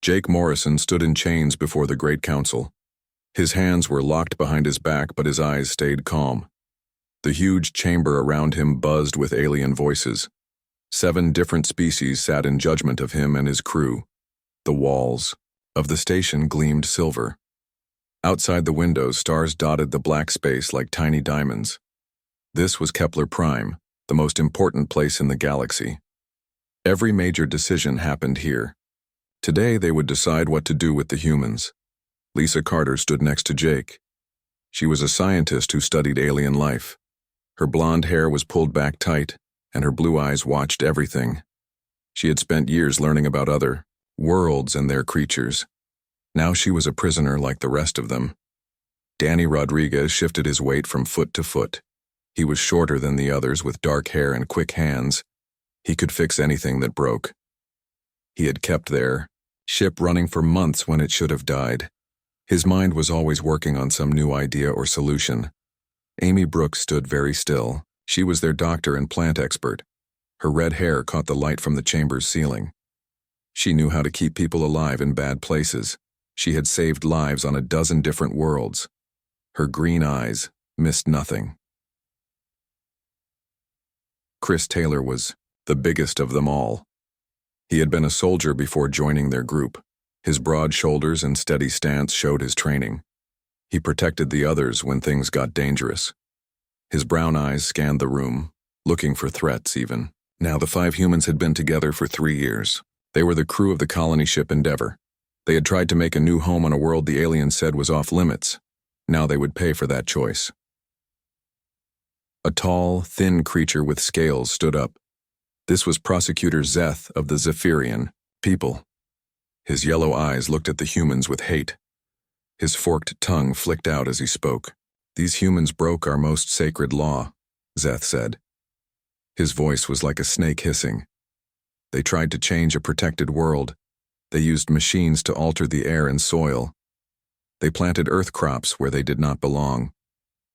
Jake Morrison stood in chains before the Great Council. His hands were locked behind his back, but his eyes stayed calm. The huge chamber around him buzzed with alien voices. 7 different species sat in judgment of him and his crew. The walls of the station gleamed silver. Outside the windows, stars dotted the black space like tiny diamonds. This was Kepler Prime, the most important place in the galaxy. Every major decision happened here. Today they would decide what to do with the humans. Lisa Carter stood next to Jake. She was a scientist who studied alien life. Her blonde hair was pulled back tight, and her blue eyes watched everything. She had spent years learning about other worlds and their creatures. Now she was a prisoner like the rest of them. Danny Rodriguez shifted his weight from foot to foot. He was shorter than the others with dark hair and quick hands. He could fix anything that broke. He had kept their ship running for months when it should have died. His mind was always working on some new idea or solution. Amy Brooks stood very still. She was their doctor and plant expert. Her red hair caught the light from the chamber's ceiling. She knew how to keep people alive in bad places. She had saved lives on a dozen different worlds. Her green eyes missed nothing. Chris Taylor was the biggest of them all. He had been a soldier before joining their group. His broad shoulders and steady stance showed his training. He protected the others when things got dangerous. His brown eyes scanned the room, looking for threats even. Now the 5 humans had been together for 3 years. They were the crew of the colony ship Endeavor. They had tried to make a new home on a world the aliens said was off limits. Now they would pay for that choice. A tall, thin creature with scales stood up. This was Prosecutor Zeth of the Zephyrian people. His yellow eyes looked at the humans with hate. His forked tongue flicked out as he spoke. "These humans broke our most sacred law," Zeth said. His voice was like a snake hissing. "They tried to change a protected world. They used machines to alter the air and soil. They planted earth crops where they did not belong."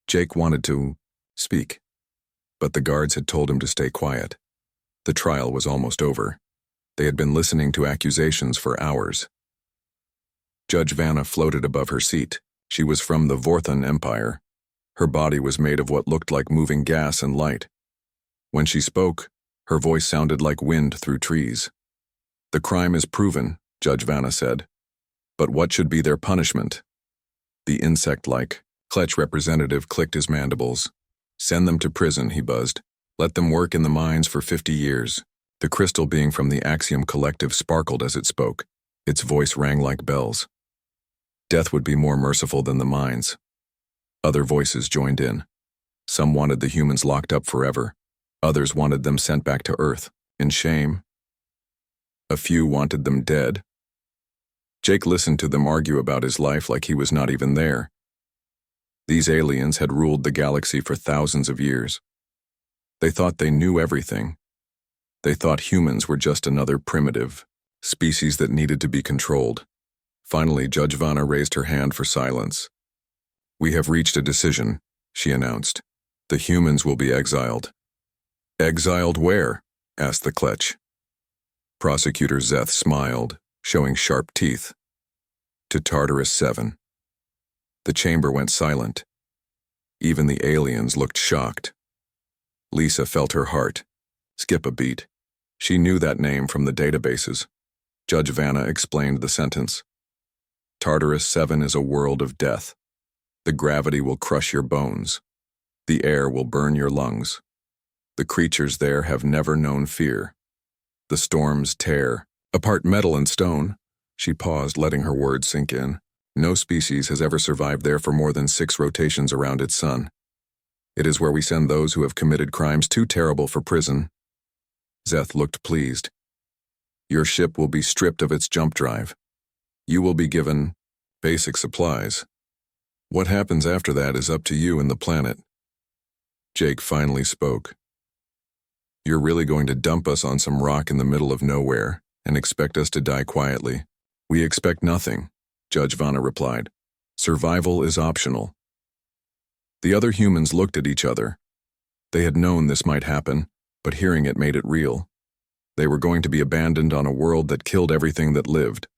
Jake wanted to speak, but the guards had told him to stay quiet. The trial was almost over. They had been listening to accusations for hours. Judge Vanna floated above her seat. She was from the Vorthon Empire. Her body was made of what looked like moving gas and light. When she spoke, her voice sounded like wind through trees. "The crime is proven," Judge Vanna said. "But what should be their punishment?" The insect-like Kletch representative clicked his mandibles. "Send them to prison," he buzzed. "Let them work in the mines for 50 years. The crystal being from the Axiom Collective sparkled as it spoke. Its voice rang like bells. Death would be more merciful than the mines. Other voices joined in. Some wanted the humans locked up forever. Others wanted them sent back to Earth, in shame. A few wanted them dead. Jake listened to them argue about his life like he was not even there. These aliens had ruled the galaxy for thousands of years. They thought they knew everything. They thought humans were just another primitive species that needed to be controlled. Finally, Judge Vanna raised her hand for silence. "We have reached a decision," she announced. "The humans will be exiled." "Exiled where?" asked the Kletch. Prosecutor Zeth smiled, showing sharp teeth. "To Tartarus 7. The chamber went silent. Even the aliens looked shocked. Lisa felt her heart skip a beat. She knew that name from the databases. Judge Vanna explained the sentence. "Tartarus 7 is a world of death. The gravity will crush your bones. The air will burn your lungs. The creatures there have never known fear. The storms tear apart metal and stone." She paused, letting her words sink in. "No species has ever survived there for more than 6 rotations around its sun. It is where we send those who have committed crimes too terrible for prison." Zeth looked pleased. "Your ship will be stripped of its jump drive. You will be given basic supplies. What happens after that is up to you and the planet." Jake finally spoke. "You're really going to dump us on some rock in the middle of nowhere and expect us to die quietly?" "We expect nothing," Judge Vanna replied. "Survival is optional." The other humans looked at each other. They had known this might happen, but hearing it made it real. They were going to be abandoned on a world that killed everything that lived.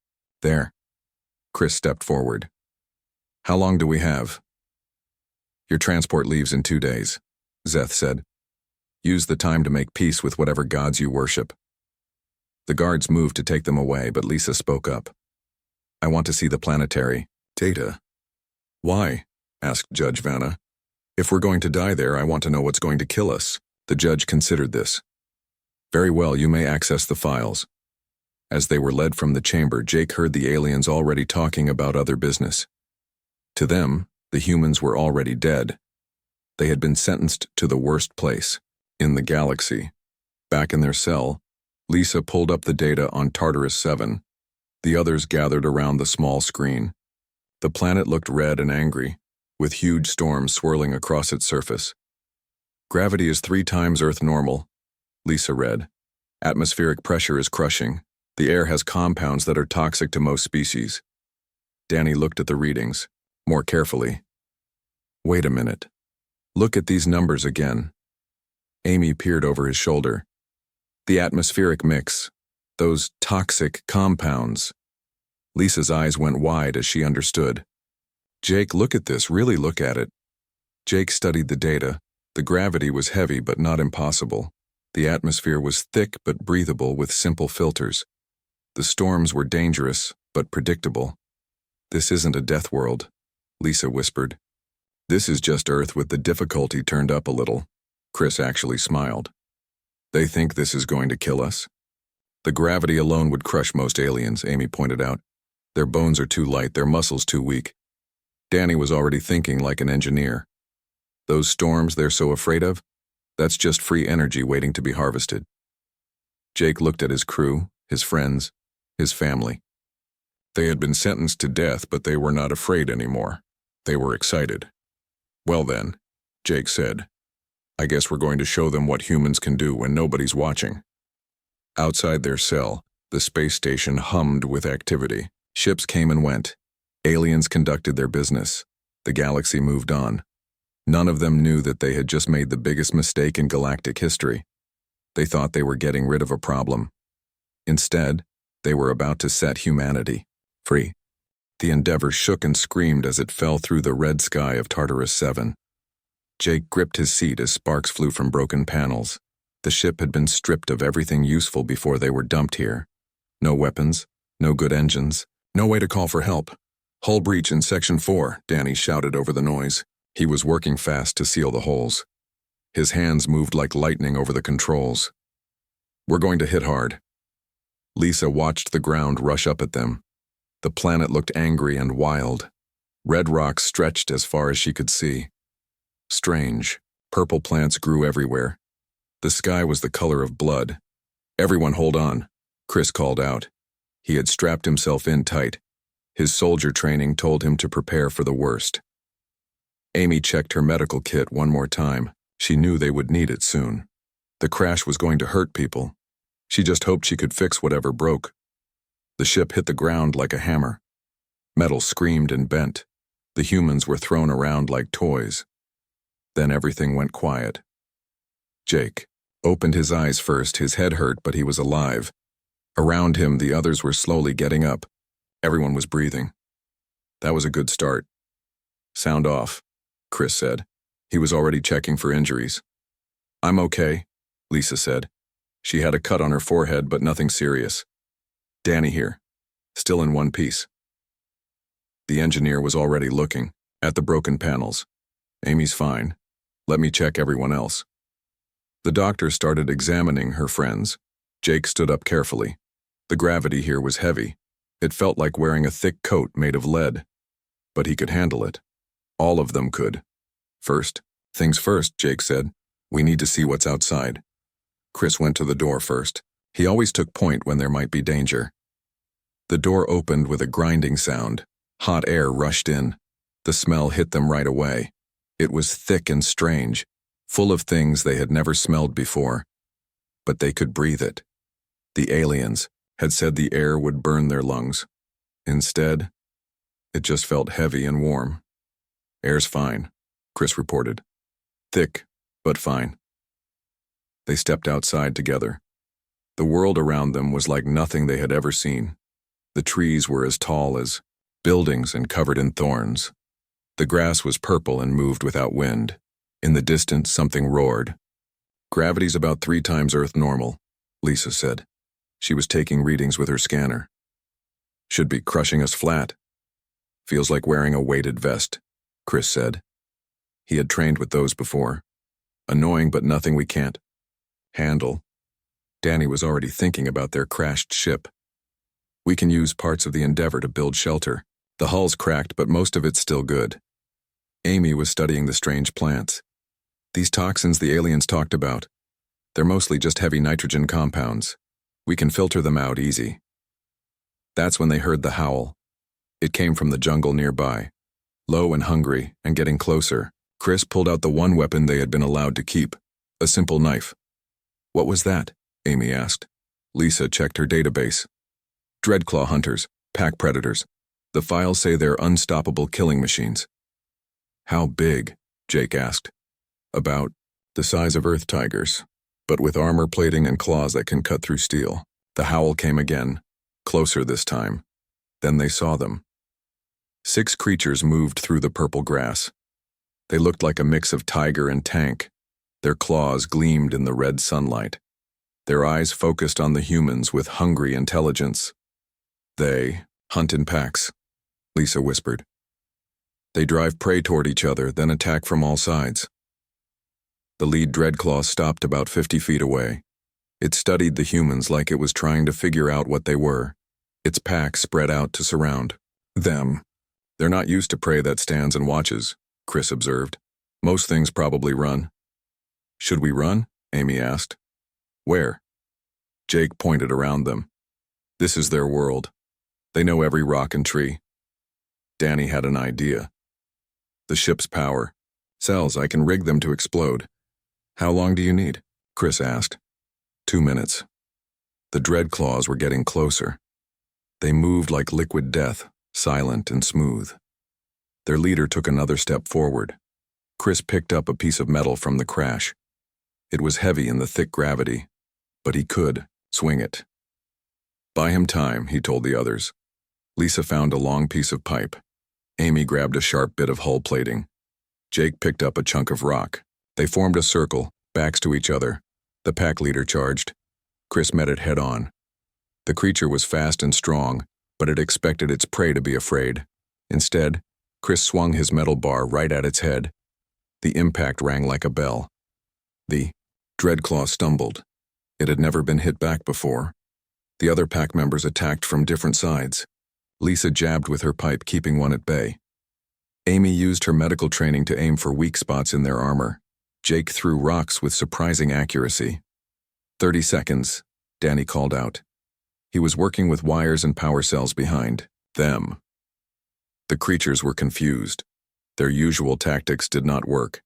There. Chris stepped forward. How long do we have? Your transport leaves in 2 days, Zeth said. Use the time to make peace with whatever gods you worship. The guards moved to take them away, but Lisa spoke up. I want to see the planetary data. Why? Asked Judge Vanna. If we're going to die there, I want to know what's going to kill us. The judge considered this. Very well, you may access the files. As they were led from the chamber, Jake heard the aliens already talking about other business. To them, the humans were already dead. They had been sentenced to the worst place, in the galaxy. Back in their cell, Lisa pulled up the data on Tartarus 7. The others gathered around the small screen. The planet looked red and angry, with huge storms swirling across its surface. Gravity is 3 times Earth normal, Lisa read. Atmospheric pressure is crushing. The air has compounds that are toxic to most species. Danny looked at the readings, more carefully. Wait a minute. Look at these numbers again. Amy peered over his shoulder. The atmospheric mix, those toxic compounds. Lisa's eyes went wide as she understood. Jake, look at this, really look at it. Jake studied the data. The gravity was heavy but not impossible. The atmosphere was thick but breathable with simple filters. The storms were dangerous but predictable. This isn't a death world, Lisa whispered. This is just Earth with the difficulty turned up a little. Chris actually smiled. They think this is going to kill us? The gravity alone would crush most aliens, Amy pointed out. Their bones are too light, their muscles too weak. Danny was already thinking like an engineer. Those storms they're so afraid of? That's just free energy waiting to be harvested. Jake looked at his crew, his friends, his family. They had been sentenced to death, but they were not afraid anymore. They were excited. Well then, Jake said, I guess we're going to show them what humans can do when nobody's watching. Outside their cell, the space station hummed with activity. Ships came and went. Aliens conducted their business. The galaxy moved on. None of them knew that they had just made the biggest mistake in galactic history. They thought they were getting rid of a problem. Instead, they were about to set humanity free. The Endeavor shook and screamed as it fell through the red sky of Tartarus 7. Jake gripped his seat as sparks flew from broken panels. The ship had been stripped of everything useful before they were dumped here. No weapons, no good engines, no way to call for help. Hull breach in Section 4, Danny shouted over the noise. He was working fast to seal the holes. His hands moved like lightning over the controls. We're going to hit hard. Lisa watched the ground rush up at them. The planet looked angry and wild. Red rocks stretched as far as she could see. Strange, purple plants grew everywhere. The sky was the color of blood. Everyone hold on, Chris called out. He had strapped himself in tight. His soldier training told him to prepare for the worst. Amy checked her medical kit one more time. She knew they would need it soon. The crash was going to hurt people. She just hoped she could fix whatever broke. The ship hit the ground like a hammer. Metal screamed and bent. The humans were thrown around like toys. Then everything went quiet. Jake opened his eyes first. His head hurt, but he was alive. Around him, the others were slowly getting up. Everyone was breathing. That was a good start. Sound off, Chris said. He was already checking for injuries. I'm okay, Lisa said. She had a cut on her forehead, but nothing serious. Danny here, still in one piece. The engineer was already looking at the broken panels. Amy's fine. Let me check everyone else. The doctor started examining her friends. Jake stood up carefully. The gravity here was heavy. It felt like wearing a thick coat made of lead. But he could handle it. All of them could. First, things first, Jake said. We need to see what's outside. Chris went to the door first. He always took point when there might be danger. The door opened with a grinding sound. Hot air rushed in. The smell hit them right away. It was thick and strange, full of things they had never smelled before. But they could breathe it. The aliens had said the air would burn their lungs. Instead, it just felt heavy and warm. Air's fine, Chris reported. Thick, but fine. They stepped outside together. The world around them was like nothing they had ever seen. The trees were as tall as buildings and covered in thorns. The grass was purple and moved without wind. In the distance, something roared. "Gravity's about 3 times Earth normal," Lisa said. She was taking readings with her scanner. "Should be crushing us flat." "Feels like wearing a weighted vest," Chris said. He had trained with those before. "Annoying, but nothing we can't handle." Danny was already thinking about their crashed ship. "We can use parts of the Endeavor to build shelter. The hull's cracked, but most of it's still good." Amy was studying the strange plants. "These toxins the aliens talked about. They're mostly just heavy nitrogen compounds. We can filter them out easy." That's when they heard the howl. It came from the jungle nearby. Low and hungry, and getting closer, Chris pulled out the one weapon they had been allowed to keep, a simple knife. "What was that?" Amy asked. Lisa checked her database. "Dreadclaw hunters, pack predators. The files say they're unstoppable killing machines." "How big?" Jake asked. "About the size of Earth tigers, but with armor plating and claws that can cut through steel." The howl came again, closer this time. Then they saw them. 6 creatures moved through the purple grass. They looked like a mix of tiger and tank. Their claws gleamed in the red sunlight. Their eyes focused on the humans with hungry intelligence. "They hunt in packs," Lisa whispered. "They drive prey toward each other, then attack from all sides." The lead Dreadclaw stopped about 50 feet away. It studied the humans like it was trying to figure out what they were. Its pack spread out to surround them. "They're not used to prey that stands and watches," Chris observed. "Most things probably run." "Should we run?" Amy asked. "Where?" Jake pointed around them. "This is their world. They know every rock and tree." Danny had an idea. "The ship's power. Cells, I can rig them to explode." "How long do you need?" Chris asked. 2 minutes. The Dreadclaws were getting closer. They moved like liquid death, silent and smooth. Their leader took another step forward. Chris picked up a piece of metal from the crash. It was heavy in the thick gravity, but he could swing it. "Buy him time," he told the others. Lisa found a long piece of pipe. Amy grabbed a sharp bit of hull plating. Jake picked up a chunk of rock. They formed a circle, backs to each other. The pack leader charged. Chris met it head-on. The creature was fast and strong, but it expected its prey to be afraid. Instead, Chris swung his metal bar right at its head. The impact rang like a bell. The Dreadclaw stumbled. It had never been hit back before. The other pack members attacked from different sides. Lisa jabbed with her pipe, keeping one at bay. Amy used her medical training to aim for weak spots in their armor. Jake threw rocks with surprising accuracy. 30 seconds, Danny called out. He was working with wires and power cells behind them. The creatures were confused. Their usual tactics did not work.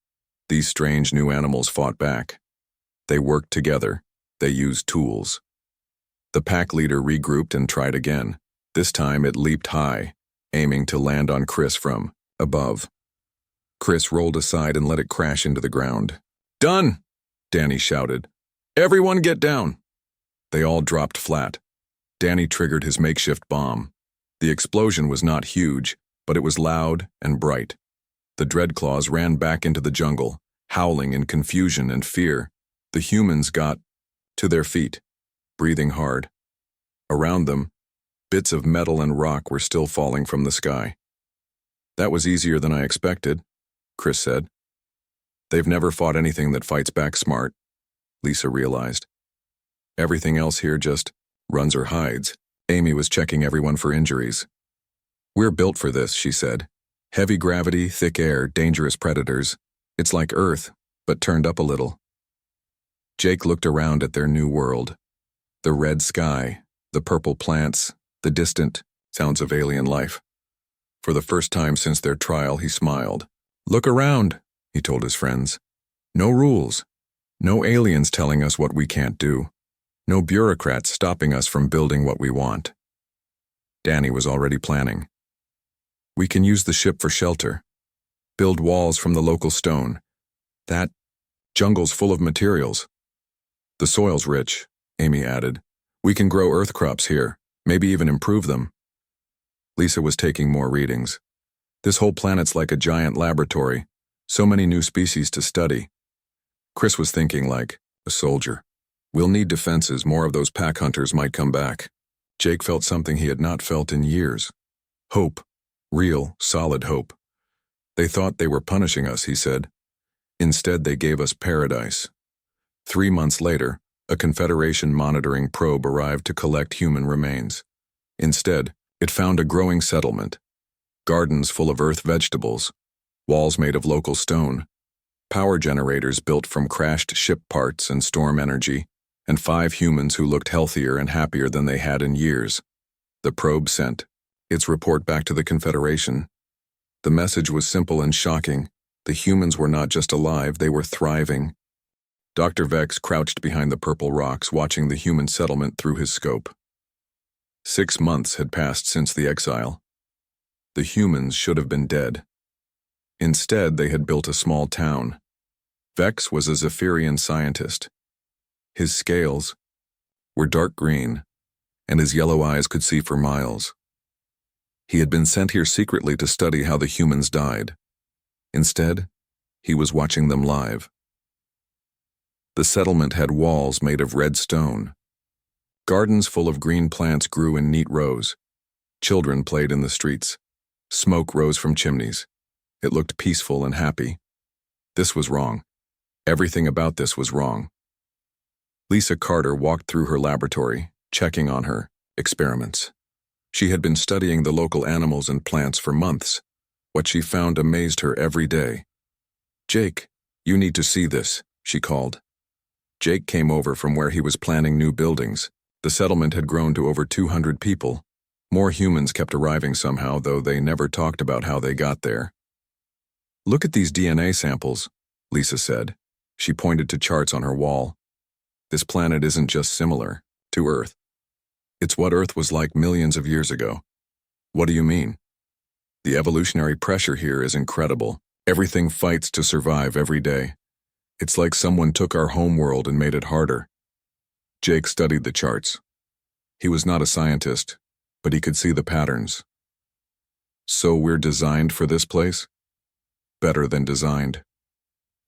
These strange new animals fought back. They worked together. They used tools. The pack leader regrouped and tried again. This time it leaped high, aiming to land on Chris from above. Chris rolled aside and let it crash into the ground. "Done!" Danny shouted. "Everyone get down!" They all dropped flat. Danny triggered his makeshift bomb. The explosion was not huge, but it was loud and bright. The Dreadclaws ran back into the jungle, howling in confusion and fear. The humans got to their feet, breathing hard. Around them, bits of metal and rock were still falling from the sky. "That was easier than I expected," Chris said. "They've never fought anything that fights back smart," Lisa realized. "Everything else here just runs or hides." Amy was checking everyone for injuries. "We're built for this," she said. "Heavy gravity, thick air, dangerous predators. It's like Earth, but turned up a little." Jake looked around at their new world. The red sky, the purple plants, the distant sounds of alien life. For the first time since their trial, he smiled. "Look around," he told his friends. "No rules. No aliens telling us what we can't do. No bureaucrats stopping us from building what we want." Danny was already planning. "We can use the ship for shelter. Build walls from the local stone. That jungle's full of materials." "The soil's rich," Amy added. "We can grow earth crops here, maybe even improve them." Lisa was taking more readings. This whole planet's like a giant laboratory. So many new species to study. Chris was thinking like a soldier. We'll need defenses, more of those pack hunters might come back. Jake felt something he had not felt in years. Hope. Real, solid hope. They thought they were punishing us, he said. Instead, they gave us paradise. 3 months later, a Confederation monitoring probe arrived to collect human remains. Instead, it found a growing settlement. Gardens full of earth vegetables, walls made of local stone, power generators built from crashed ship parts and storm energy, and 5 humans who looked healthier and happier than they had in years. The probe sent its report back to the Confederation. The message was simple and shocking. The humans were not just alive, they were thriving. Dr. Vex crouched behind the purple rocks, watching the human settlement through his scope. 6 months had passed since the exile. The humans should have been dead. Instead, they had built a small town. Vex was a Zephyrian scientist. His scales were dark green, and his yellow eyes could see for miles. He had been sent here secretly to study how the humans died. Instead, he was watching them live. The settlement had walls made of red stone. Gardens full of green plants grew in neat rows. Children played in the streets. Smoke rose from chimneys. It looked peaceful and happy. This was wrong. Everything about this was wrong. Lisa Carter walked through her laboratory, checking on her experiments. She had been studying the local animals and plants for months. What she found amazed her every day. "Jake, you need to see this," she called. Jake came over from where he was planning new buildings. The settlement had grown to over 200 people. More humans kept arriving somehow, though they never talked about how they got there. "Look at these DNA samples," Lisa said. She pointed to charts on her wall. "This planet isn't just similar to Earth. It's what Earth was like millions of years ago." "What do you mean?" "The evolutionary pressure here is incredible. Everything fights to survive every day. It's like someone took our home world and made it harder." Jake studied the charts. He was not a scientist, but he could see the patterns. "So we're designed for this place?" "Better than designed.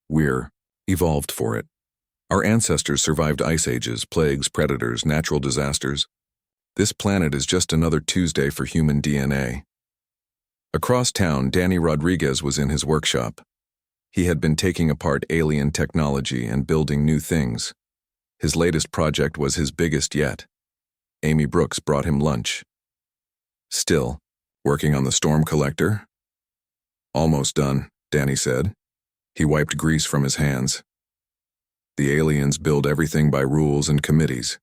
We're evolved for it. Our ancestors survived ice ages, plagues, predators, natural disasters. This planet is just another Tuesday for human DNA." Across town, Danny Rodriguez was in his workshop. He had been taking apart alien technology and building new things. His latest project was his biggest yet. Amy Brooks brought him lunch. "Still, working on the storm collector?" "Almost done," Danny said. He wiped grease from his hands. "The aliens build everything by rules and committees.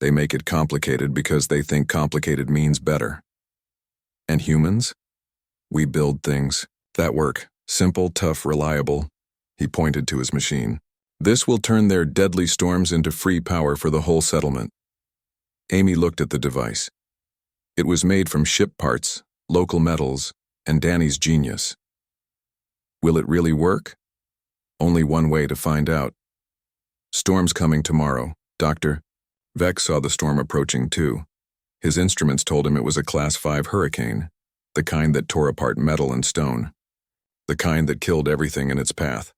They make it complicated because they think complicated means better. And humans? We build things that work. Simple, tough, reliable." He pointed to his machine. "This will turn their deadly storms into free power for the whole settlement." Amy looked at the device. It was made from ship parts, local metals, and Danny's genius. "Will it really work?" "Only one way to find out." "Storm's coming tomorrow, Doctor." Vex saw the storm approaching too. His instruments told him it was a Class 5 hurricane, the kind that tore apart metal and stone. The kind that killed everything in its path.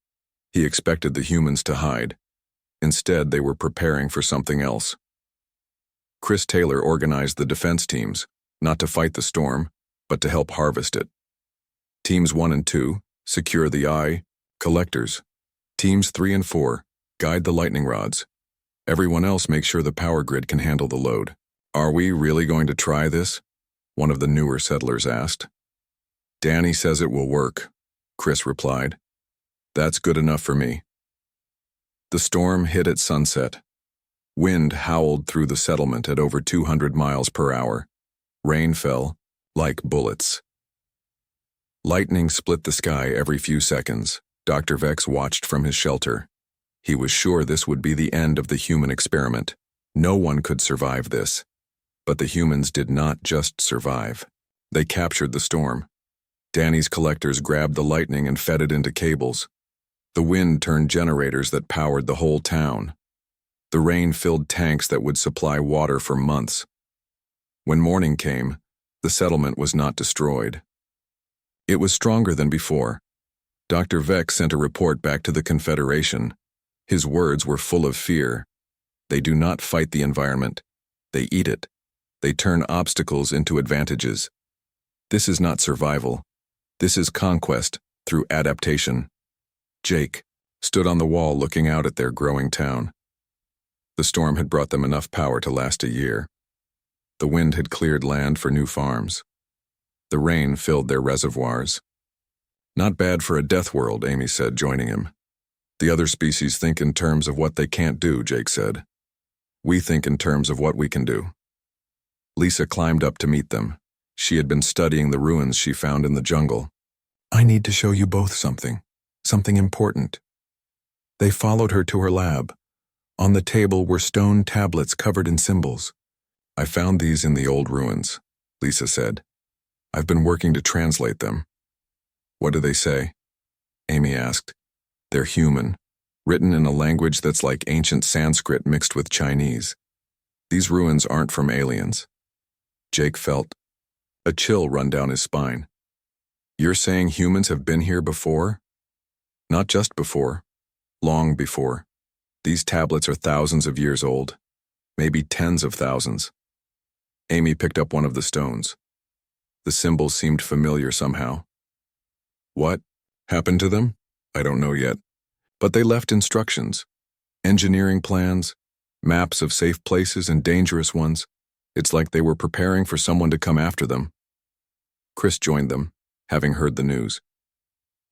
He expected the humans to hide. Instead, they were preparing for something else. Chris Taylor organized the defense teams, not to fight the storm, but to help harvest it. Teams 1 and 2, secure the eye, collectors. Teams 3 and 4, guide the lightning rods. Everyone else make sure the power grid can handle the load. "Are we really going to try this?" one of the newer settlers asked. "Danny says it will work," Chris replied. "That's good enough for me." The storm hit at sunset. Wind howled through the settlement at over 200 miles per hour. Rain fell like bullets. Lightning split the sky every few seconds. Dr. Vex watched from his shelter. He was sure this would be the end of the human experiment. No one could survive this. But the humans did not just survive. They captured the storm. Danny's collectors grabbed the lightning and fed it into cables. The wind turned generators that powered the whole town. The rain filled tanks that would supply water for months. When morning came, The settlement was not destroyed. It was stronger than before. Dr. Vex sent a report back to the Confederation. His words were full of fear. They do not fight the environment. They eat it. They turn obstacles into advantages. This is not survival. This is conquest through adaptation. Jake stood on the wall looking out at their growing town. The storm had brought them enough power to last a year. The wind had cleared land for new farms. The rain filled their reservoirs. Not bad for a Deathworld, Amy said, joining him. The other species think in terms of what they can't do, Jake said. We think in terms of what we can do. Lisa climbed up to meet them. She had been studying the ruins she found in the jungle. I need to show you both something important. They followed her to her lab. On the table were stone tablets covered in symbols. I found these in the old ruins, Lisa said. I've been working to translate them. What do they say? Amy asked. They're human, written in a language that's like ancient Sanskrit mixed with Chinese. These ruins aren't from aliens. Jake felt a chill run down his spine. You're saying humans have been here before? Not just before, long before. These tablets are thousands of years old, maybe tens of thousands. Amy picked up one of the stones. The symbols seemed familiar somehow. What happened to them? I don't know yet. But they left instructions, engineering plans, maps of safe places and dangerous ones. It's like they were preparing for someone to come after them. Chris joined them, having heard the news.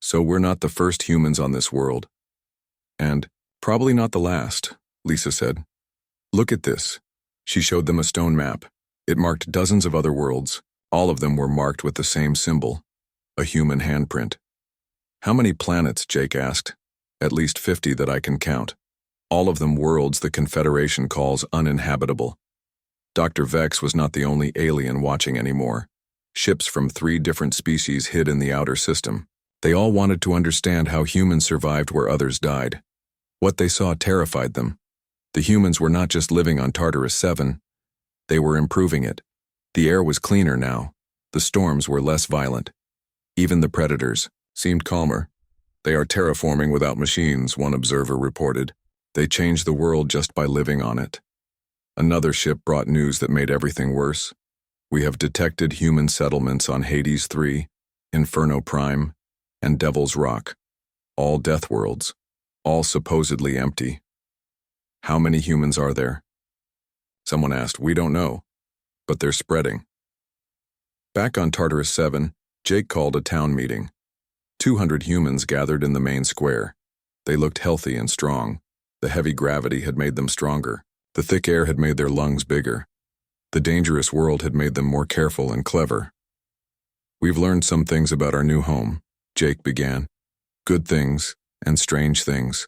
So we're not the first humans on this world. And probably not the last, Lisa said. Look at this. She showed them a stone map. It marked dozens of other worlds. All of them were marked with the same symbol, a human handprint. How many planets, Jake asked. At least 50 that I can count. All of them worlds the Confederation calls uninhabitable. Dr. Vex was not the only alien watching anymore. Ships from 3 different species hid in the outer system. They all wanted to understand how humans survived where others died. What they saw terrified them. The humans were not just living on Tartarus 7. They were improving it. The air was cleaner now. The storms were less violent. Even the predators seemed calmer. They are terraforming without machines, one observer reported. They changed the world just by living on it. Another ship brought news that made everything worse. We have detected human settlements on Hades 3, Inferno Prime, and Devil's Rock. All death worlds. All supposedly empty. How many humans are there? Someone asked. We don't know. But they're spreading. Back on Tartarus 7, Jake called a town meeting. 200 humans gathered in the main square. They looked healthy and strong. The heavy gravity had made them stronger. The thick air had made their lungs bigger. The dangerous world had made them more careful and clever. We've learned some things about our new home, Jake began. Good things and strange things.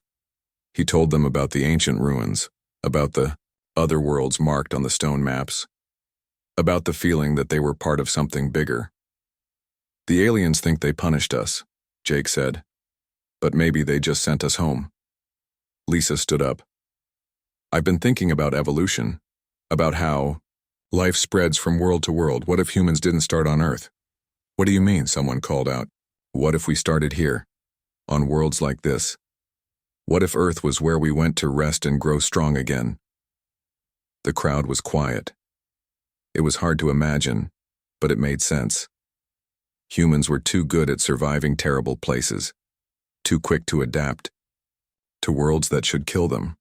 He told them about the ancient ruins, about the other worlds marked on the stone maps, about the feeling that they were part of something bigger. The aliens think they punished us, Jake said. But maybe they just sent us home. Lisa stood up. I've been thinking about evolution, about how life spreads from world to world. What if humans didn't start on Earth? What do you mean? Someone called out. What if we started here, on worlds like this? What if Earth was where we went to rest and grow strong again? The crowd was quiet. It was hard to imagine, but it made sense. Humans were too good at surviving terrible places, too quick to adapt to worlds that should kill them.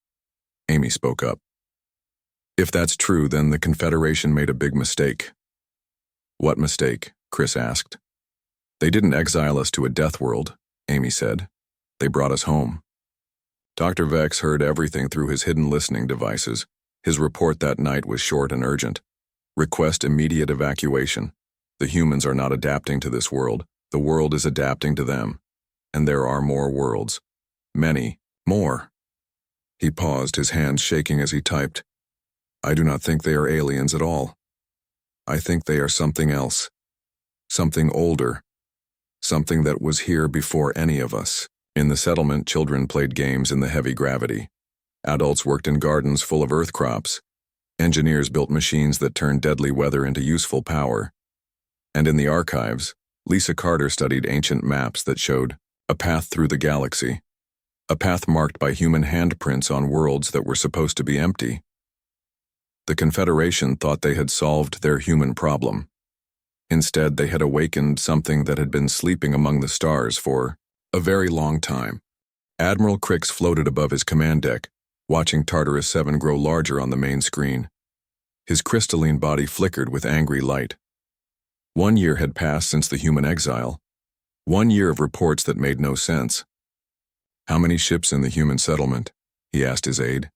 Amy spoke up. If that's true, then the Confederation made a big mistake. What mistake? Chris asked. They didn't exile us to a death world, Amy said. They brought us home. Dr. Vex heard everything through his hidden listening devices. His report that night was short and urgent. Request immediate evacuation. The humans are not adapting to this world. The world is adapting to them. And there are more worlds. Many more. He paused, his hands shaking as he typed. I do not think they are aliens at all. I think they are something else. Something older. Something that was here before any of us. In the settlement, children played games in the heavy gravity. Adults worked in gardens full of earth crops. Engineers built machines that turned deadly weather into useful power. And in the archives, Lisa Carter studied ancient maps that showed a path through the galaxy, a path marked by human handprints on worlds that were supposed to be empty. The Confederation thought they had solved their human problem. Instead, they had awakened something that had been sleeping among the stars for a very long time. Admiral Crix floated above his command deck, watching Tartarus 7 grow larger on the main screen. His crystalline body flickered with angry light. 1 year had passed since the human exile. 1 year of reports that made no sense. "How many ships in the human settlement?" he asked his aide.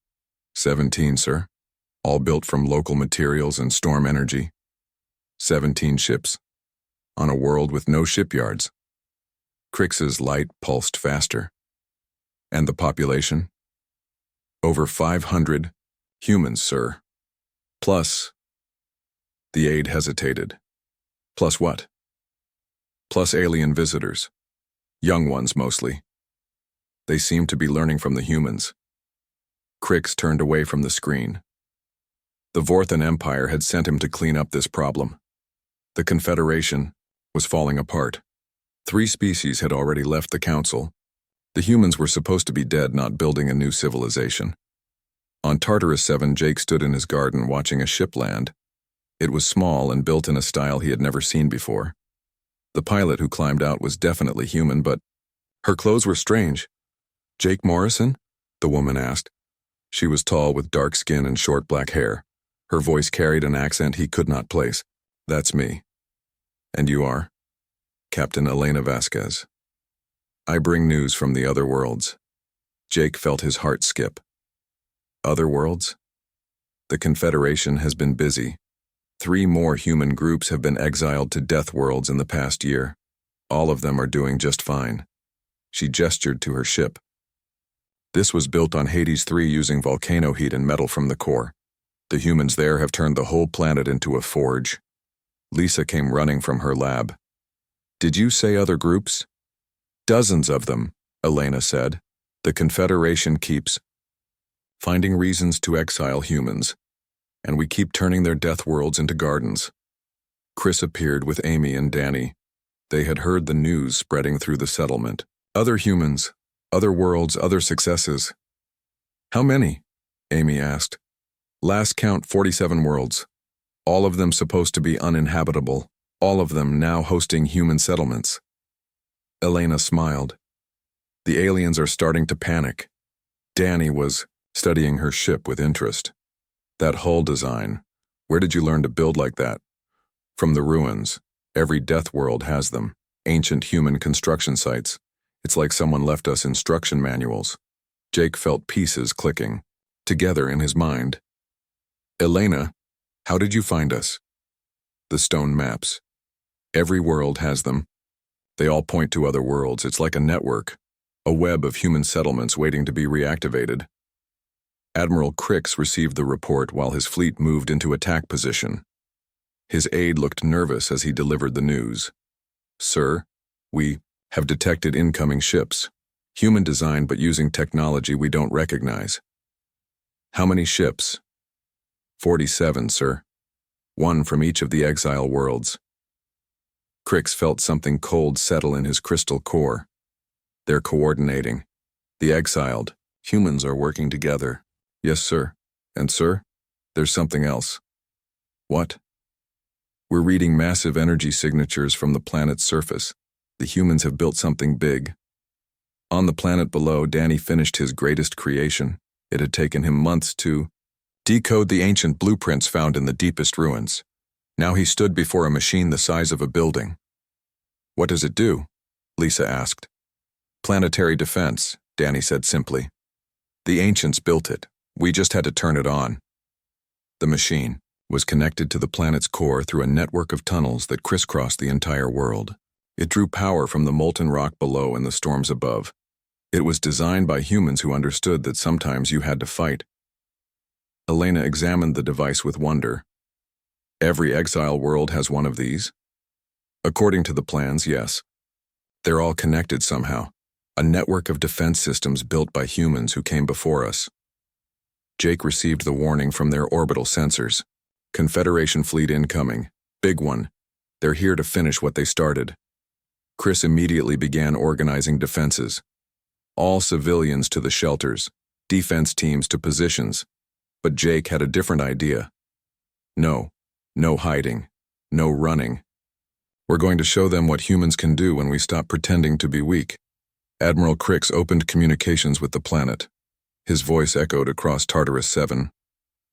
17, sir. All built from local materials and storm energy. 17 ships. On a world with no shipyards. Crix's light pulsed faster. "And the population?" "Over 500 humans, sir. Plus..." The aide hesitated. "Plus what?" "Plus alien visitors. Young ones, mostly. They seem to be learning from the humans." Crix turned away from the screen. The Vorthan Empire had sent him to clean up this problem. The Confederation was falling apart. 3 species had already left the Council. The humans were supposed to be dead, not building a new civilization. On Tartarus 7, Jake stood in his garden watching a ship land. It was small and built in a style he had never seen before. The pilot who climbed out was definitely human, but her clothes were strange. "Jake Morrison?" the woman asked. She was tall with dark skin and short black hair. Her voice carried an accent he could not place. "That's me." "And you are?" "Captain Elena Vasquez. I bring news from the other worlds." Jake felt his heart skip. Other worlds? The Confederation has been busy. 3 more human groups have been exiled to Deathworlds in the past year. All of them are doing just fine. She gestured to her ship. This was built on Hades 3 using volcano heat and metal from the core. The humans there have turned the whole planet into a forge. Lisa came running from her lab. "Did you say other groups?" "Dozens of them," Elena said. "The Confederation keeps finding reasons to exile humans, and we keep turning their death worlds into gardens." Chris appeared with Amy and Danny. They had heard the news spreading through the settlement. Other humans, other worlds, other successes. "How many?" Amy asked. "Last count 47 worlds. All of them supposed to be uninhabitable. All of them now hosting human settlements." Elena smiled. "The aliens are starting to panic." Danny was studying her ship with interest. "That hull design, where did you learn to build like that?" "From the ruins. Every death world has them. Ancient human construction sites. It's like someone left us instruction manuals." Jake felt pieces clicking together in his mind. "Elena, how did you find us?" "The stone maps. Every world has them. They all point to other worlds. It's like a network, a web of human settlements waiting to be reactivated." Admiral Crix received the report while his fleet moved into attack position. His aide looked nervous as he delivered the news. "Sir, we have detected incoming ships. Human design but using technology we don't recognize." "How many ships?" 47, sir. 1 from each of the exile worlds." Crix felt something cold settle in his crystal core. "They're coordinating. The exiled humans are working together." "Yes, sir. And sir, there's something else." "What?" "We're reading massive energy signatures from the planet's surface. The humans have built something big." On the planet below, Danny finished his greatest creation. It had taken him months to decode the ancient blueprints found in the deepest ruins. Now he stood before a machine the size of a building. "What does it do?" Lisa asked. "Planetary defense," Danny said simply. "The ancients built it. We just had to turn it on." The machine was connected to the planet's core through a network of tunnels that crisscrossed the entire world. It drew power from the molten rock below and the storms above. It was designed by humans who understood that sometimes you had to fight. Elena examined the device with wonder. "Every exile world has one of these?" "According to the plans, yes. They're all connected somehow. A network of defense systems built by humans who came before us." Jake received the warning from their orbital sensors. "Confederation fleet incoming. Big one. They're here to finish what they started. Chris immediately began organizing defenses. All civilians to the shelters, defense teams to positions. But Jake had a different idea. No hiding, no running. We're going to show them what humans can do when we stop pretending to be weak. Admiral Crix opened communications with the planet. His voice echoed across Tartarus 7.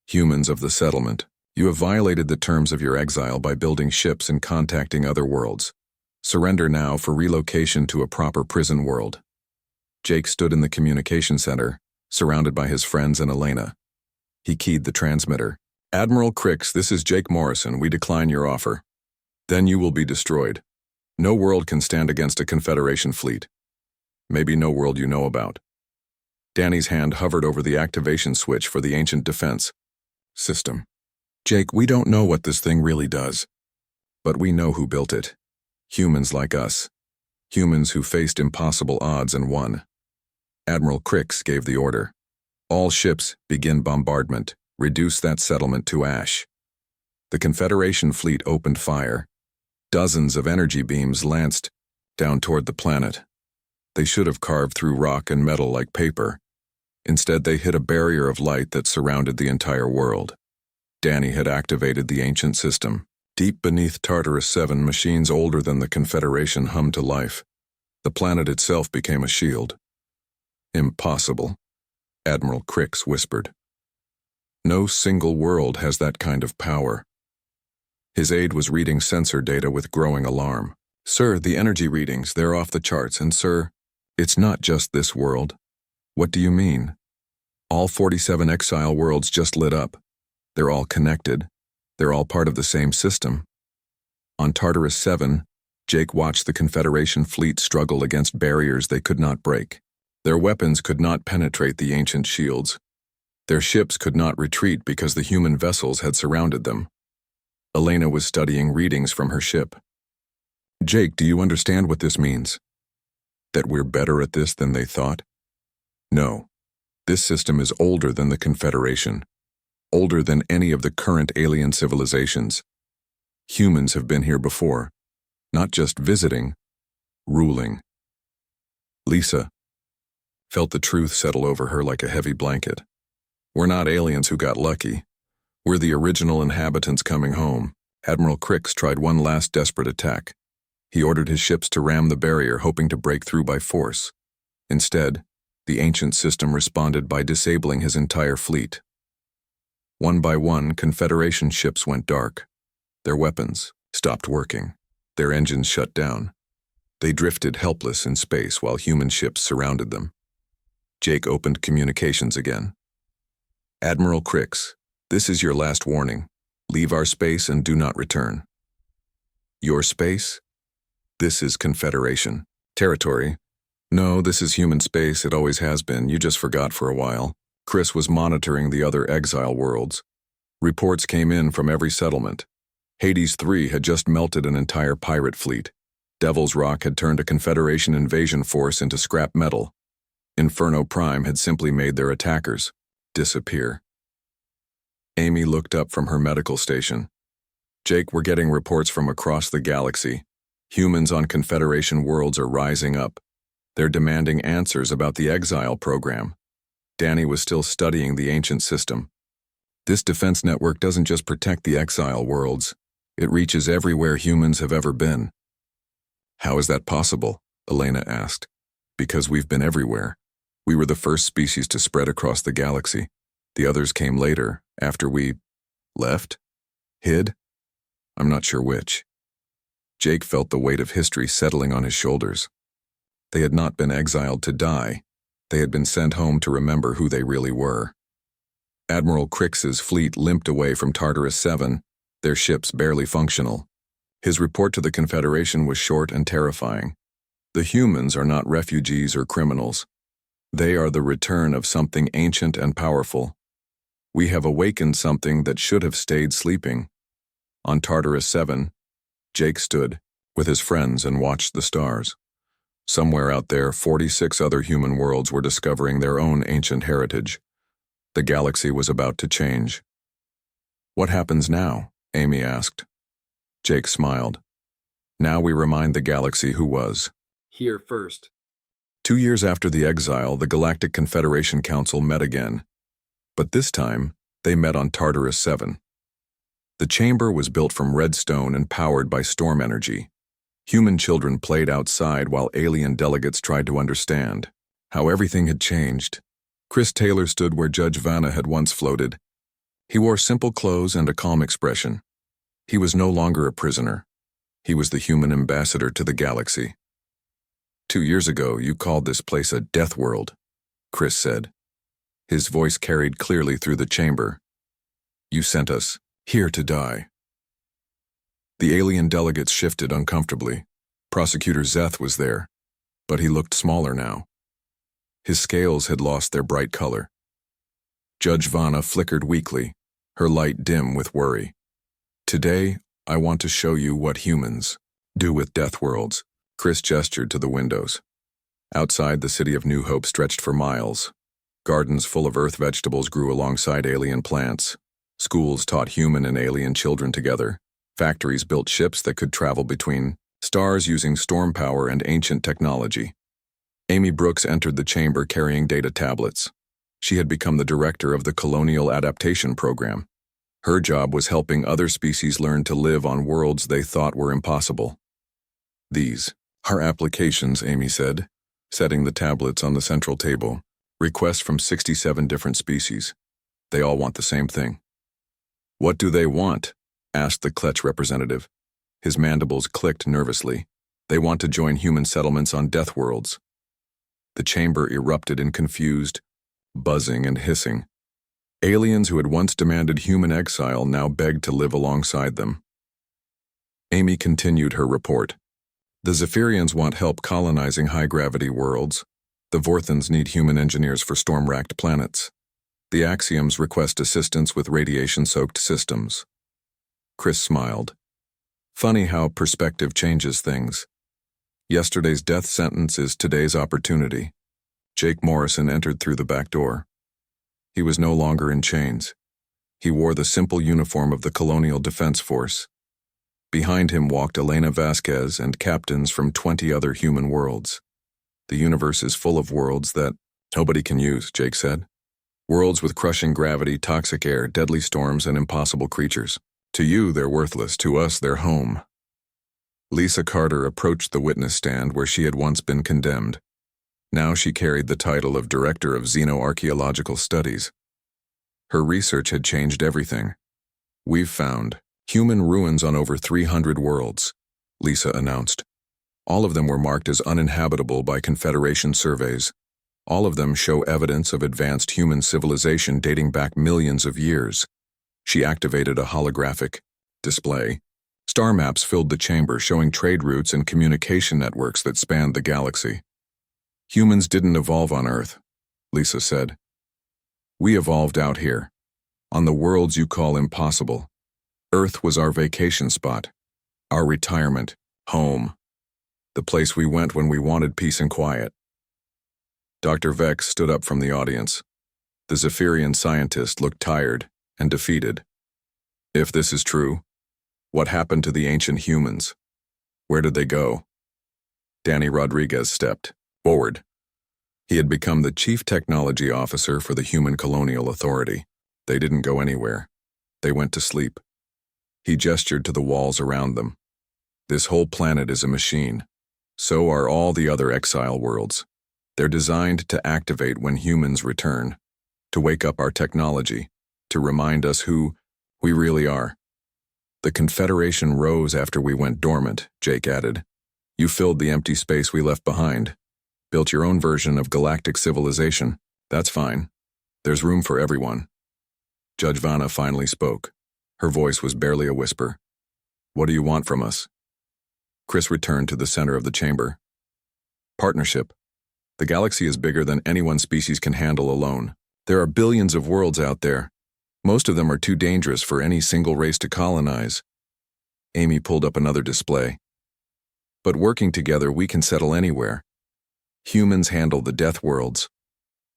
Humans of the settlement, you have violated the terms of your exile by building ships and contacting other worlds. Surrender now for relocation to a proper prison world. Jake stood in the communication center, surrounded by his friends and Elena. He keyed the transmitter. Admiral Crix, this is Jake Morrison. We decline your offer. Then you will be destroyed. No world can stand against a Confederation fleet. Maybe no world you know about. Danny's hand hovered over the activation switch for the ancient defense system. Jake, we don't know what this thing really does. But we know who built it. Humans like us. Humans who faced impossible odds and won. Admiral Crix gave the order. All ships, begin bombardment. Reduce that settlement to ash. The Confederation fleet opened fire. Dozens of energy beams lanced down toward the planet. They should have carved through rock and metal like paper. Instead, they hit a barrier of light that surrounded the entire world. Danny had activated the ancient system. Deep beneath Tartarus 7, machines older than the Confederation hummed to life. The planet itself became a shield. Impossible, Admiral Crix whispered. No single world has that kind of power. His aide was reading sensor data with growing alarm. Sir, the energy readings, they're off the charts, and sir, it's not just this world. What do you mean? All 47 exile worlds just lit up. They're all connected. They're all part of the same system. On Tartarus 7, Jake watched the Confederation fleet struggle against barriers they could not break. Their weapons could not penetrate the ancient shields. Their ships could not retreat because the human vessels had surrounded them. Elena was studying readings from her ship. Jake, do you understand what this means? That we're better at this than they thought? No. This system is older than the Confederation. Older than any of the current alien civilizations. Humans have been here before. Not just visiting, ruling. Lisa felt the truth settle over her like a heavy blanket. We're not aliens who got lucky. We're the original inhabitants coming home. Admiral Crix tried one last desperate attack. He ordered his ships to ram the barrier, hoping to break through by force. Instead, the ancient system responded by disabling his entire fleet. One by one, Confederation ships went dark. Their weapons stopped working. Their engines shut down. They drifted helpless in space while human ships surrounded them. Jake opened communications again. Admiral Crix, this is your last warning. Leave our space and do not return. Your space? This is Confederation territory. No, this is human space. It always has been. You just forgot for a while. Chris was monitoring the other exile worlds. Reports came in from every settlement. Hades 3 had just melted an entire pirate fleet. Devil's Rock had turned a Confederation invasion force into scrap metal. Inferno Prime had simply made their attackers disappear. Amy looked up from her medical station. Jake, we're getting reports from across the galaxy. Humans on Confederation worlds are rising up. They're demanding answers about the exile program. Danny was still studying the ancient system. This defense network doesn't just protect the exile worlds. It reaches everywhere humans have ever been. How is that possible? Elena asked. Because we've been everywhere. We were the first species to spread across the galaxy. The others came later, after we left? Hid? I'm not sure which. Jake felt the weight of history settling on his shoulders. They had not been exiled to die. They had been sent home to remember who they really were. Admiral Crix's fleet limped away from Tartarus 7, their ships barely functional. His report to the Confederation was short and terrifying. The humans are not refugees or criminals. They are the return of something ancient and powerful. We have awakened something that should have stayed sleeping. On Tartarus 7, Jake stood with his friends and watched the stars. Somewhere out there, 46 other human worlds were discovering their own ancient heritage. The galaxy was about to change. What happens now? Amy asked. Jake smiled. Now we remind the galaxy who was. Here first. 2 years after the exile, the Galactic Confederation Council met again. But this time, they met on Tartarus 7. The chamber was built from red stone and powered by storm energy. Human children played outside while alien delegates tried to understand how everything had changed. Chris Taylor stood where Judge Vanna had once floated. He wore simple clothes and a calm expression. He was no longer a prisoner. He was the human ambassador to the galaxy. 2 years ago, you called this place a Deathworld, Chris said. His voice carried clearly through the chamber. You sent us here to die. The alien delegates shifted uncomfortably. Prosecutor Zeth was there, but he looked smaller now. His scales had lost their bright color. Judge Vanna flickered weakly, her light dim with worry. Today, I want to show you what humans do with Deathworlds. Chris gestured to the windows. Outside, the city of New Hope stretched for miles. Gardens full of earth vegetables grew alongside alien plants. Schools taught human and alien children together. Factories built ships that could travel between stars using storm power and ancient technology. Amy Brooks entered the chamber carrying data tablets. She had become the director of the Colonial Adaptation Program. Her job was helping other species learn to live on worlds they thought were impossible. These are applications, Amy said, setting the tablets on the central table. Requests from 67 different species. They all want the same thing. What do they want? Asked the Kletch representative. His mandibles clicked nervously. They want to join human settlements on Deathworlds. The chamber erupted in confused buzzing and hissing. Aliens who had once demanded human exile now begged to live alongside them. Amy continued her report. The Zephyrians want help colonizing high-gravity worlds. The Vorthans need human engineers for storm-racked planets. The Axioms request assistance with radiation-soaked systems. Chris smiled. Funny how perspective changes things. Yesterday's death sentence is today's opportunity. Jake Morrison entered through the back door. He was no longer in chains. He wore the simple uniform of the Colonial Defense Force. Behind him walked Elena Vasquez and captains from 20 other human worlds. The universe is full of worlds that nobody can use, Jake said. Worlds with crushing gravity, toxic air, deadly storms, and impossible creatures. To you, they're worthless. To us, they're home. Lisa Carter approached the witness stand where she had once been condemned. Now she carried the title of Director of Xenoarchaeological Studies. Her research had changed everything. We've found human ruins on over 300 worlds, Lisa announced. All of them were marked as uninhabitable by Confederation surveys. All of them show evidence of advanced human civilization dating back millions of years. She activated a holographic display. Star maps filled the chamber showing trade routes and communication networks that spanned the galaxy. Humans didn't evolve on Earth, Lisa said. We evolved out here, on the worlds you call impossible. Earth was our vacation spot, our retirement, home, the place we went when we wanted peace and quiet. Dr. Vex stood up from the audience. The Zephyrian scientist looked tired and defeated. If this is true, what happened to the ancient humans? Where did they go? Danny Rodriguez stepped forward. He had become the Chief Technology Officer for the Human Colonial Authority. They didn't go anywhere. They went to sleep. He gestured to the walls around them. This whole planet is a machine. So are all the other exile worlds. They're designed to activate when humans return, to wake up our technology, to remind us who we really are. The Confederation rose after we went dormant, Jake added. You filled the empty space we left behind. Built your own version of galactic civilization. That's fine. There's room for everyone. Judge Vanna finally spoke. Her voice was barely a whisper. What do you want from us? Chris returned to the center of the chamber. Partnership. The galaxy is bigger than any one species can handle alone. There are billions of worlds out there. Most of them are too dangerous for any single race to colonize. Amy pulled up another display. But working together, we can settle anywhere. Humans handle the death worlds.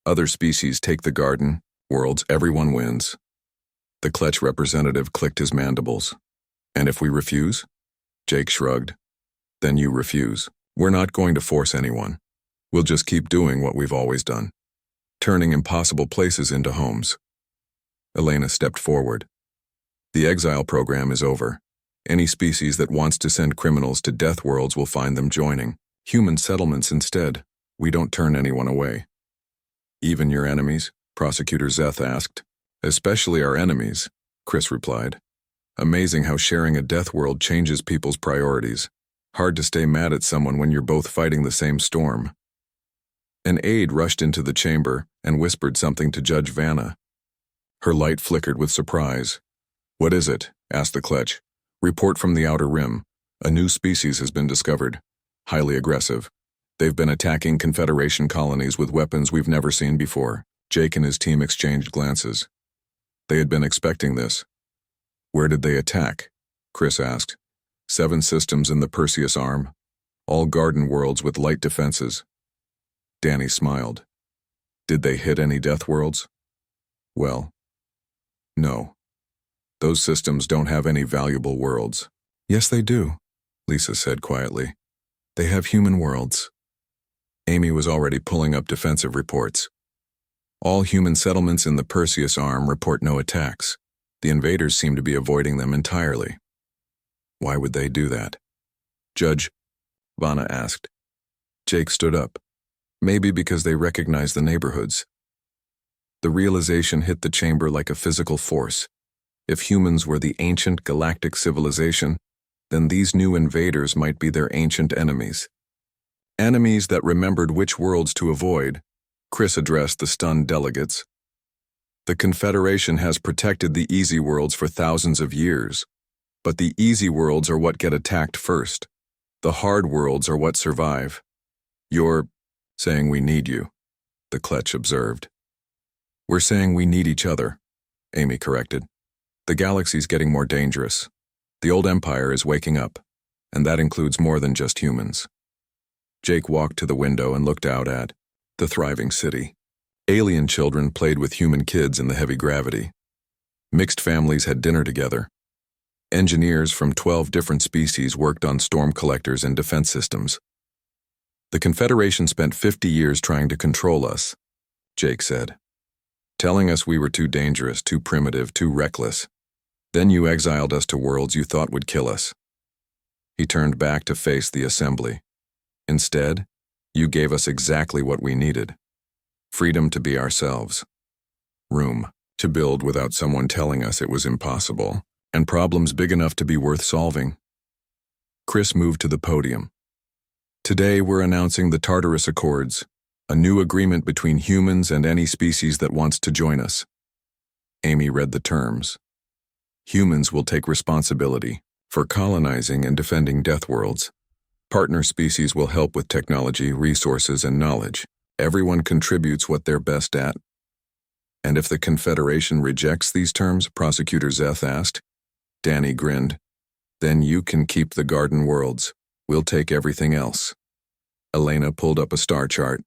Other species take the garden worlds. Everyone wins. The Kletch representative clicked his mandibles. And if we refuse? Jake shrugged. Then you refuse. We're not going to force anyone. We'll just keep doing what we've always done, turning impossible places into homes. Elena stepped forward. The exile program is over. Any species that wants to send criminals to death worlds will find them joining. Human settlements instead. We don't turn anyone away. Even your enemies? Prosecutor Zeth asked. Especially our enemies, Chris replied. Amazing how sharing a death world changes people's priorities. Hard to stay mad at someone when you're both fighting the same storm. An aide rushed into the chamber and whispered something to Judge Vanna. Her light flickered with surprise. What is it? Asked the Kletch. Report from the Outer Rim. A new species has been discovered. Highly aggressive. They've been attacking Confederation colonies with weapons we've never seen before. Jake and his team exchanged glances. They had been expecting this. Where did they attack? Chris asked. 7 systems in the Perseus arm. All garden worlds with light defenses. Danny smiled. Did they hit any death worlds? Well, no. Those systems don't have any valuable worlds. Yes, they do, Lisa said quietly. They have human worlds. Amy was already pulling up defensive reports. All human settlements in the Perseus arm report no attacks. The invaders seem to be avoiding them entirely. Why would they do that? Judge, Vanna asked. Jake stood up. Maybe because they recognize the neighborhoods. The realization hit the chamber like a physical force. If humans were the ancient galactic civilization, then these new invaders might be their ancient enemies. Enemies that remembered which worlds to avoid. Chris addressed the stunned delegates. The Confederation has protected the easy worlds for thousands of years, but the easy worlds are what get attacked first. The hard worlds are what survive. You're saying we need you, the Kletch observed. We're saying we need each other, Amy corrected. The galaxy's getting more dangerous. The old empire is waking up, and that includes more than just humans. Jake walked to the window and looked out at the thriving city. Alien children played with human kids in the heavy gravity. Mixed families had dinner together. Engineers from 12 different species worked on storm collectors and defense systems. The Confederation spent 50 years trying to control us, Jake said, telling us we were too dangerous, too primitive, too reckless. Then you exiled us to worlds you thought would kill us. He turned back to face the assembly. Instead, you gave us exactly what we needed. Freedom to be ourselves. Room to build without someone telling us it was impossible, and problems big enough to be worth solving. Chris moved to the podium. Today we're announcing the Tartarus Accords, a new agreement between humans and any species that wants to join us. Amy read the terms. Humans will take responsibility for colonizing and defending death worlds. Partner species will help with technology, resources, and knowledge. Everyone contributes what they're best at. And if the Confederation rejects these terms, Prosecutor Zeth asked. Danny grinned. Then you can keep the garden worlds. We'll take everything else. Elena pulled up a star chart.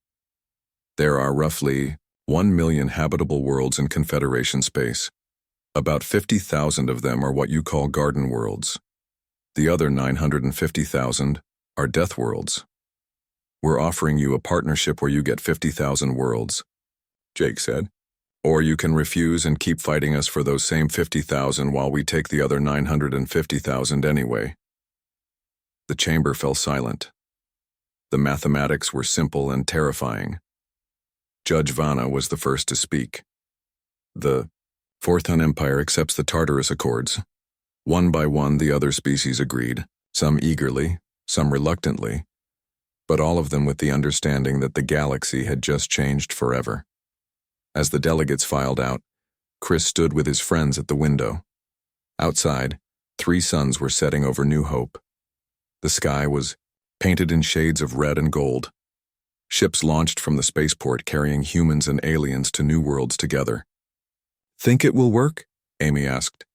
There are roughly 1 million habitable worlds in Confederation space. About 50,000 of them are what you call garden worlds. The other 950,000 are death worlds. We're offering you a partnership where you get 50,000 worlds, Jake said. Or you can refuse and keep fighting us for those same 50,000 while we take the other 950,000 anyway. The chamber fell silent. The mathematics were simple and terrifying. Judge Vanna was the first to speak. The Fourth Hun Empire accepts the Tartarus Accords. One by one, the other species agreed, some eagerly, some reluctantly, but all of them with the understanding that the galaxy had just changed forever. As the delegates filed out, Chris stood with his friends at the window. Outside, 3 suns were setting over New Hope. The sky was painted in shades of red and gold. Ships launched from the spaceport carrying humans and aliens to new worlds together. Think it will work? Amy asked.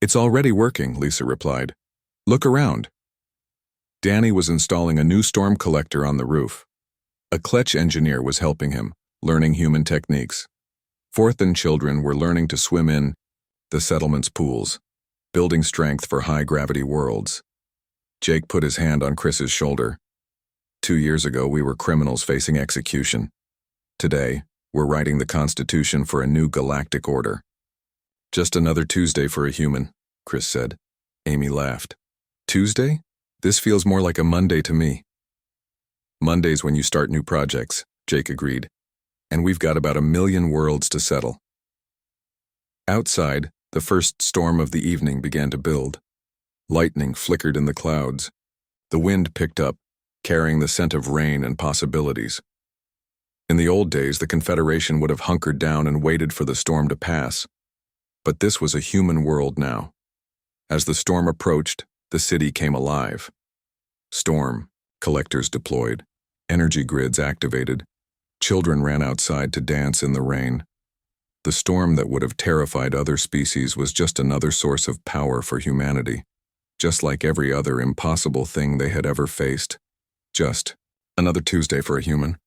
It's already working, Lisa replied. Look around. Danny was installing a new storm collector on the roof. A Kletch engineer was helping him, learning human techniques. Fourth and children were learning to swim in the settlement's pools, building strength for high-gravity worlds. Jake put his hand on Chris's shoulder. 2 years ago, we were criminals facing execution. Today, we're writing the Constitution for a new galactic order. Just another Tuesday for a human, Chris said. Amy laughed. Tuesday? This feels more like a Monday to me. Monday's when you start new projects, Jake agreed. And we've got about 1 million worlds to settle. Outside, the first storm of the evening began to build. Lightning flickered in the clouds. The wind picked up, carrying the scent of rain and possibilities. In the old days, the Confederation would have hunkered down and waited for the storm to pass. But this was a human world now. As the storm approached, the city came alive. Storm, collectors deployed, energy grids activated. Children ran outside to dance in the rain. The storm that would have terrified other species was just another source of power for humanity, just like every other impossible thing they had ever faced. Just another Tuesday for a human.